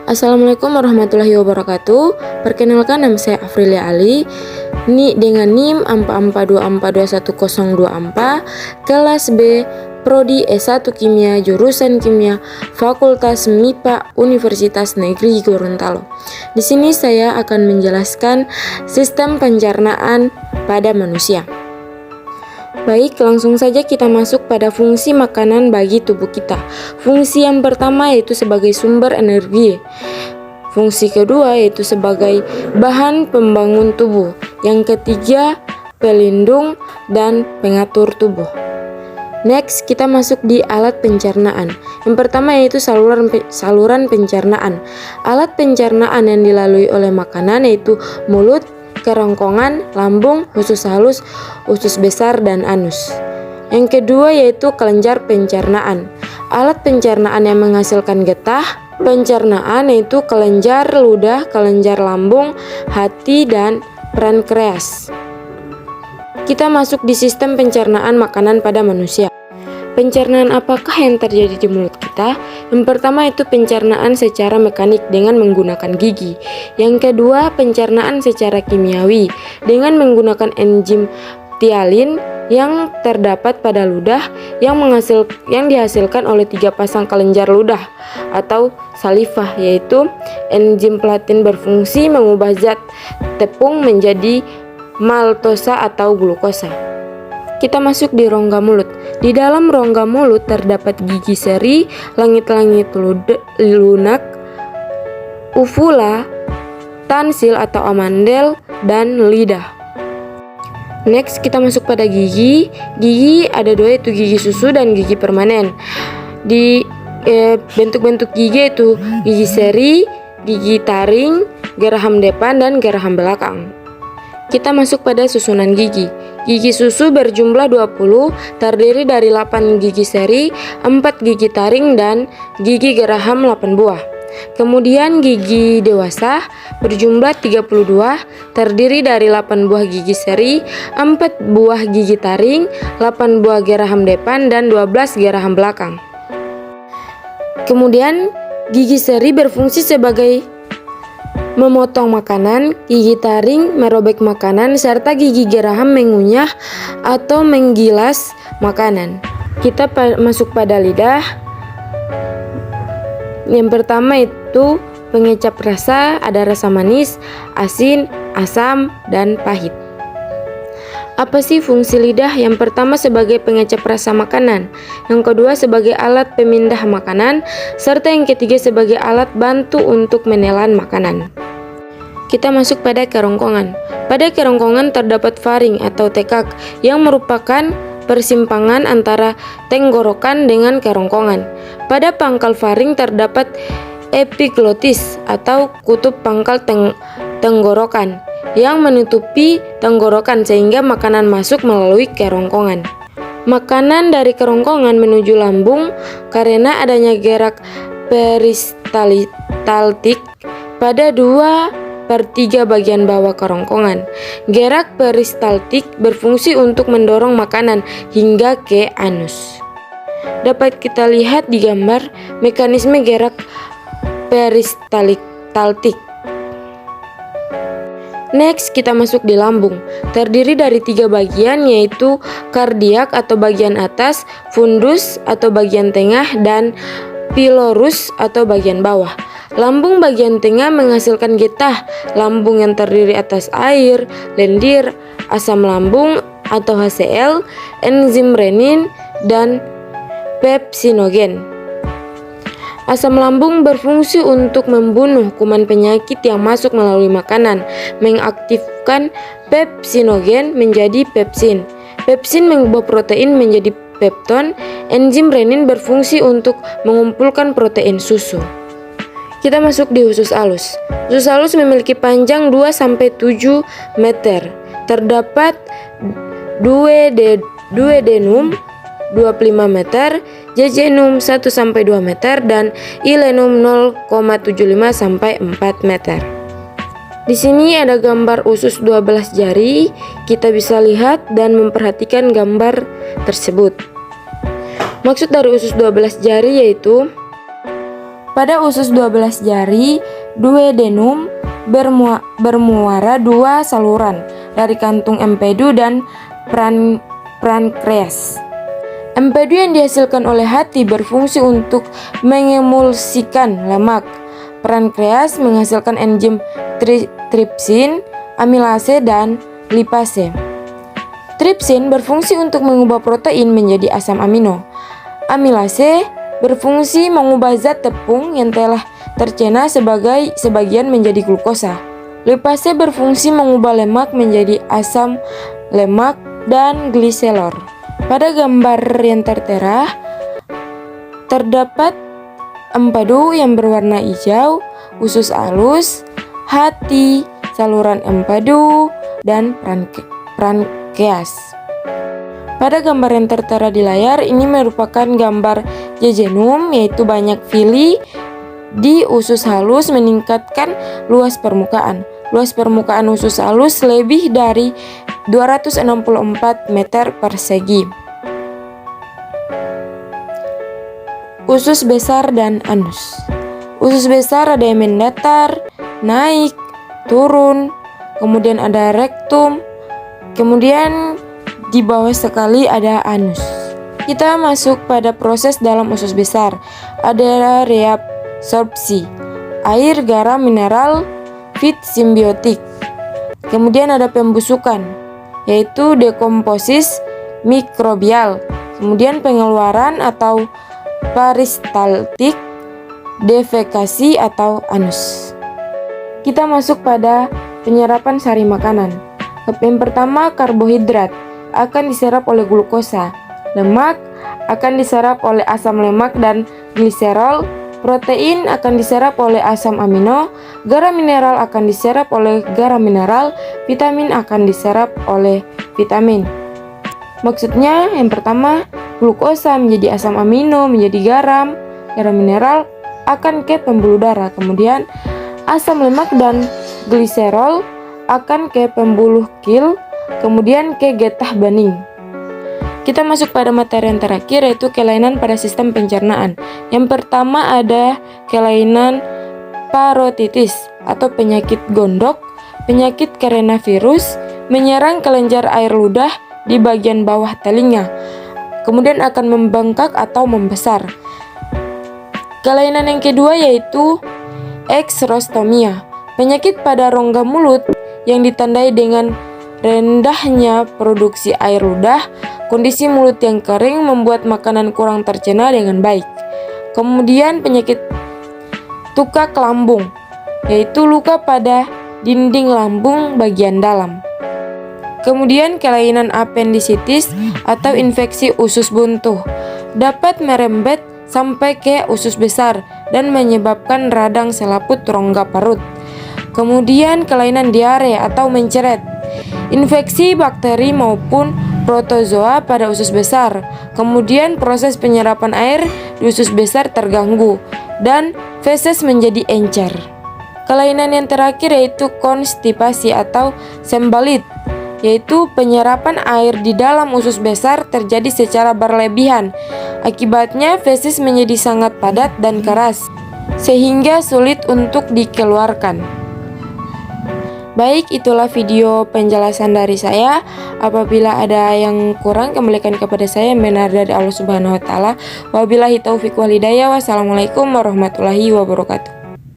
Assalamualaikum warahmatullahi wabarakatuh. Perkenalkan, nama saya Afrilia Ali. Dengan NIM 4424211024, kelas B, Prodi S1 Kimia, jurusan Kimia, Fakultas MIPA, Universitas Negeri Gorontalo. Di sini saya akan menjelaskan sistem pencernaan pada manusia. Baik, langsung saja kita masuk pada fungsi makanan bagi tubuh kita. Fungsi yang pertama yaitu sebagai sumber energi. Fungsi kedua yaitu sebagai bahan pembangun tubuh. Yang ketiga, pelindung dan pengatur tubuh. Next, kita masuk di alat pencernaan. Yang pertama yaitu saluran pencernaan. Alat pencernaan yang dilalui oleh makanan yaitu mulut, kerongkongan, lambung, usus halus, usus besar, dan anus. Yang kedua yaitu kelenjar pencernaan. Alat pencernaan yang menghasilkan getah pencernaan yaitu kelenjar ludah, kelenjar lambung, hati, dan pankreas. Kita masuk di sistem pencernaan makanan pada manusia. Pencernaan apakah yang terjadi di mulut kita? Yang pertama itu pencernaan secara mekanik dengan menggunakan gigi. Yang kedua, pencernaan secara kimiawi dengan menggunakan enzim ptyalin yang terdapat pada ludah yang dihasilkan oleh 3 pasang kelenjar ludah atau salivah, yaitu enzim ptyalin berfungsi mengubah zat tepung menjadi maltosa atau glukosa. Kita masuk di rongga mulut. Di dalam rongga mulut terdapat gigi seri, langit-langit lunak, uvula, tansil atau amandel, dan lidah. Next, kita masuk pada gigi. Gigi ada 2 yaitu gigi susu dan gigi permanen. Di bentuk-bentuk gigi yaitu gigi seri, gigi taring, geraham depan, dan geraham belakang. Kita masuk pada susunan gigi. Gigi susu berjumlah 20, terdiri dari 8 gigi seri, 4 gigi taring, dan gigi geraham 8 buah. Kemudian gigi dewasa berjumlah 32, terdiri dari 8 buah gigi seri, 4 buah gigi taring, 8 buah geraham depan, dan 12 geraham belakang. Kemudian gigi seri berfungsi sebagai memotong makanan, gigi taring merobek makanan, serta gigi geraham mengunyah atau menggilas makanan. Kita masuk pada lidah. Yang pertama itu pengecap rasa, ada rasa manis, asin, asam, dan pahit. Apa sih fungsi lidah? Yang pertama sebagai pengecap rasa makanan, yang kedua sebagai alat pemindah makanan, serta yang ketiga sebagai alat bantu untuk menelan makanan. Kita masuk pada kerongkongan. Pada kerongkongan terdapat faring atau tekak yang merupakan persimpangan antara tenggorokan dengan kerongkongan. Pada pangkal faring terdapat epiglotis atau kutub pangkal tenggorokan yang menutupi tenggorokan sehingga makanan masuk melalui kerongkongan. Makanan dari kerongkongan menuju lambung karena adanya gerak peristaltik pada 2/3 bagian bawah kerongkongan. Gerak peristaltik berfungsi untuk mendorong makanan hingga ke anus. Dapat kita lihat di gambar mekanisme gerak peristaltik. Next, kita masuk di lambung. Terdiri dari 3 bagian yaitu kardiak atau bagian atas, fundus atau bagian tengah, dan pilorus atau bagian bawah. Lambung bagian tengah menghasilkan getah lambung yang terdiri atas air, lendir, asam lambung atau HCl, enzim renin, dan pepsinogen. Asam lambung berfungsi untuk membunuh kuman penyakit yang masuk melalui makanan, mengaktifkan pepsinogen menjadi pepsin. Pepsin mengubah protein menjadi pepton. Enzim renin berfungsi untuk mengumpulkan protein susu. Kita masuk di usus halus. Usus halus memiliki panjang 2-7 meter. Terdapat duodenum 25 meter, jejunum 1-2 meter, dan ileum 0,75-4 meter. Di sini ada gambar usus 12 jari. Kita bisa lihat dan memperhatikan gambar tersebut. Maksud dari usus 12 jari yaitu Pada usus 12 jari, duodenum bermuara dua saluran dari kantung empedu dan pankreas. Empedu yang dihasilkan oleh hati berfungsi untuk mengemulsikan lemak. Pankreas menghasilkan enzim tripsin, amilase, dan lipase. Tripsin berfungsi untuk mengubah protein menjadi asam amino. Amilase berfungsi mengubah zat tepung yang telah tercerna sebagian menjadi glukosa. Lipase berfungsi mengubah lemak menjadi asam lemak dan gliserol. Pada gambar yang tertera terdapat empedu yang berwarna hijau, usus halus, hati, saluran empedu, dan pankreas. Pada gambar yang tertera di layar ini merupakan gambar jejunum, yaitu banyak villi di usus halus meningkatkan luas permukaan. Luas permukaan usus halus lebih dari 264 meter persegi. Usus besar dan anus. Usus besar ada yang mendatar, naik, turun, kemudian ada rektum, kemudian di bawah sekali ada anus. Kita masuk pada proses dalam usus besar. Ada reabsorpsi, air, garam, mineral, feed simbiotik. Kemudian ada pembusukan, yaitu dekomposis mikrobial. Kemudian pengeluaran atau peristaltik, defekasi atau anus. Kita masuk pada penyerapan sari makanan. Yang pertama, karbohidrat akan diserap oleh glukosa, lemak akan diserap oleh asam lemak dan gliserol, protein akan diserap oleh asam amino, garam mineral akan diserap oleh garam mineral, vitamin akan diserap oleh vitamin. Maksudnya yang pertama, glukosa menjadi asam amino, menjadi garam mineral akan ke pembuluh darah, kemudian asam lemak dan gliserol akan ke pembuluh kil, kemudian ke getah bening. Kita masuk pada materi yang terakhir, yaitu kelainan pada sistem pencernaan. Yang pertama ada kelainan parotitis atau penyakit gondok. Penyakit karena virus menyerang kelenjar air ludah di bagian bawah telinga, kemudian akan membengkak atau membesar. Kelainan yang kedua yaitu exrostomia, penyakit pada rongga mulut yang ditandai dengan rendahnya produksi air ludah. Kondisi mulut yang kering membuat makanan kurang tercerna dengan baik. Kemudian penyakit tukak lambung, yaitu luka pada dinding lambung bagian dalam. Kemudian kelainan apendisitis atau infeksi usus buntu dapat merembet sampai ke usus besar dan menyebabkan radang selaput rongga perut. Kemudian kelainan diare atau mencret, infeksi bakteri maupun protozoa pada usus besar. Kemudian proses penyerapan air di usus besar terganggu dan feses menjadi encer. Kelainan yang terakhir yaitu konstipasi atau sembalit, yaitu penyerapan air di dalam usus besar terjadi secara berlebihan. Akibatnya feses menjadi sangat padat dan keras sehingga sulit untuk dikeluarkan. Baik, itulah video penjelasan dari saya. Apabila ada yang kurang, kembalikan kepada saya, yang benar dari Allah Subhanahu wa taala. Wabillahi taufiq wal hidayah. Wassalamualaikum warahmatullahi wabarakatuh.